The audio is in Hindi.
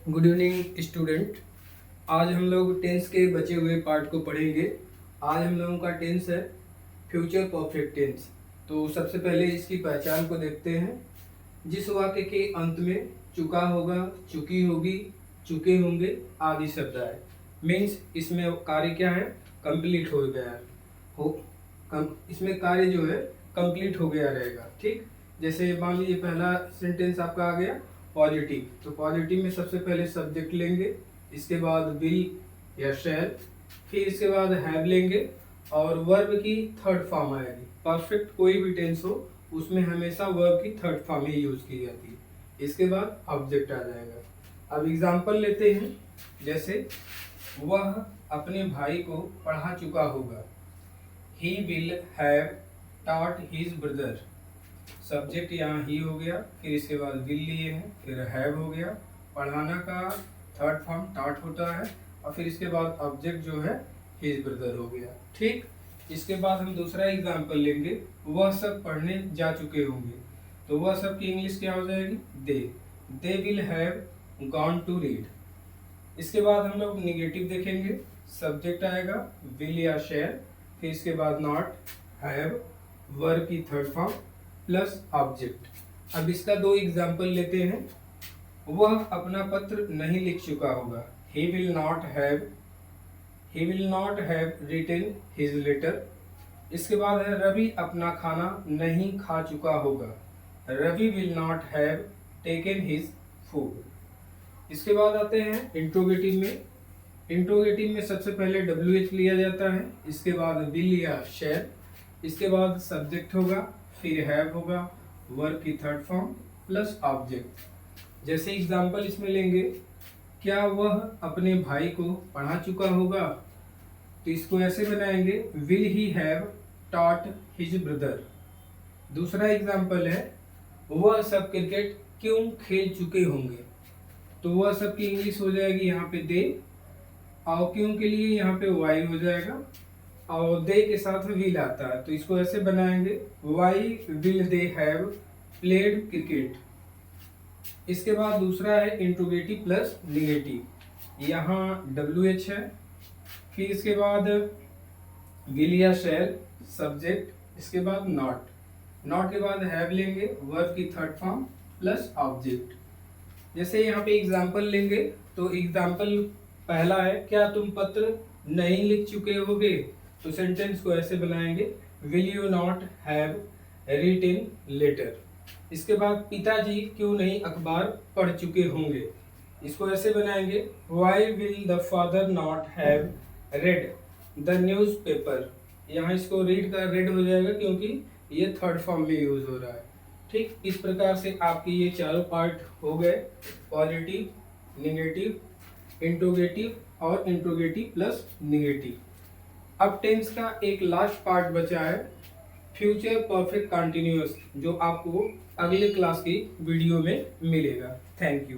Good evening student. आज हम लोग टेंस के बचे हुए पार्ट को पढ़ेंगे। आज हम लोगों का टेंस है फ्यूचर परफेक्ट टेंस। तो सबसे पहले इसकी पहचान को देखते हैं। जिस वाक्य के अंत में चुका होगा, चुकी होगी, चुके होंगे आदि शब्द आए, मीन्स इसमें कार्य क्या है, कंप्लीट हो गया है, इसमें कार्य जो है कंप्लीट हो गया रहेगा। ठीक, जैसे मान लीजिए पहला सेंटेंस आपका आ गया पॉजिटिव, तो पॉजिटिव में सबसे पहले सब्जेक्ट लेंगे, इसके बाद विल या शैल, फिर इसके बाद हैव लेंगे और वर्ब की थर्ड फॉर्म आएगी। परफेक्ट कोई भी टेंस हो उसमें हमेशा वर्ब की थर्ड फॉर्म ही यूज की जाती है। इसके बाद ऑब्जेक्ट आ जाएगा। अब एग्जांपल लेते हैं, जैसे वह अपने भाई को पढ़ा चुका होगा, he will have taught his brother. Subject यहाँ ही हो गया, फिर इसके बाद विल लिए हैं, फिर हैव हो गया, पढ़ाना का थर्ड फॉर्म टॉट होता है, और फिर इसके बाद ऑब्जेक्ट जो है हिज ब्रदर हो गया। ठीक, इसके बाद हम दूसरा एग्जांपल लेंगे, वह सब पढ़ने जा चुके होंगे, तो वह सब की इंग्लिश क्या हो जाएगी, they will have gone to read. इसके बाद हम लोग निगेटिव देखेंगे, सब्जेक्ट आएगा विल या शेयर, फिर इसके बाद नॉट, हैव, वर्ब की थर्ड फॉर्म प्लस ऑब्जेक्ट। अब इसका दो एग्जांपल लेते हैं। वह अपना पत्र नहीं लिख चुका होगा, he will not have written his letter। इसके बाद है रवि अपना खाना नहीं खा चुका होगा, Ravi will not have taken his food। इसके बाद आते हैं इंट्रोगेटिव में। इंट्रोगेटिव में सबसे पहले WH लिया जाता है, इसके बाद will या shall, इसके बाद सब्जेक्ट होगा, फिर हैव होगा, वर्ब की थर्ड फॉर्म प्लस ऑब्जेक्ट। जैसे एग्जांपल इसमें लेंगे, क्या वह अपने भाई को पढ़ा चुका होगा, तो इसको ऐसे बनाएंगे will he have taught his brother. दूसरा एग्जांपल है, वह सब क्रिकेट क्यों खेल चुके होंगे, तो वह सब की इंग्लिश हो जाएगी यहाँ पे दे, और क्यों के लिए यहाँ पे वाई हो जाएगा, और दे के साथ विल आता है, तो इसको ऐसे बनाएंगे why will they have played cricket. इसके बाद दूसरा है इंट्रोगेटिव प्लस निगेटिव, यहाँ WH है, फिर इसके बाद विल या शैल, सब्जेक्ट, इसके बाद नॉट के बाद हैव लेंगे, वर्ब की थर्ड फॉर्म प्लस ऑब्जेक्ट। जैसे यहाँ पे एग्जांपल लेंगे, तो एग्जांपल पहला है, क्या तुम पत्र नहीं लिख चुके होगे, तो सेंटेंस को ऐसे बनाएंगे will you not have written letter. इसके बाद पिताजी क्यों नहीं अखबार पढ़ चुके होंगे, इसको ऐसे बनाएंगे why will the father not have read the newspaper. यहाँ इसको रीड का रेड हो जाएगा क्योंकि ये थर्ड फॉर्म में यूज हो रहा है। ठीक, इस प्रकार से आपके ये चारों पार्ट हो गए, पॉजिटिव, निगेटिव, इंट्रोगेटिव और इंट्रोगेटिव प्लस निगेटिव। अब टेंस का एक लास्ट पार्ट बचा है, फ्यूचर परफेक्ट कंटिन्यूअस, जो आपको अगले क्लास की वीडियो में मिलेगा। Thank you.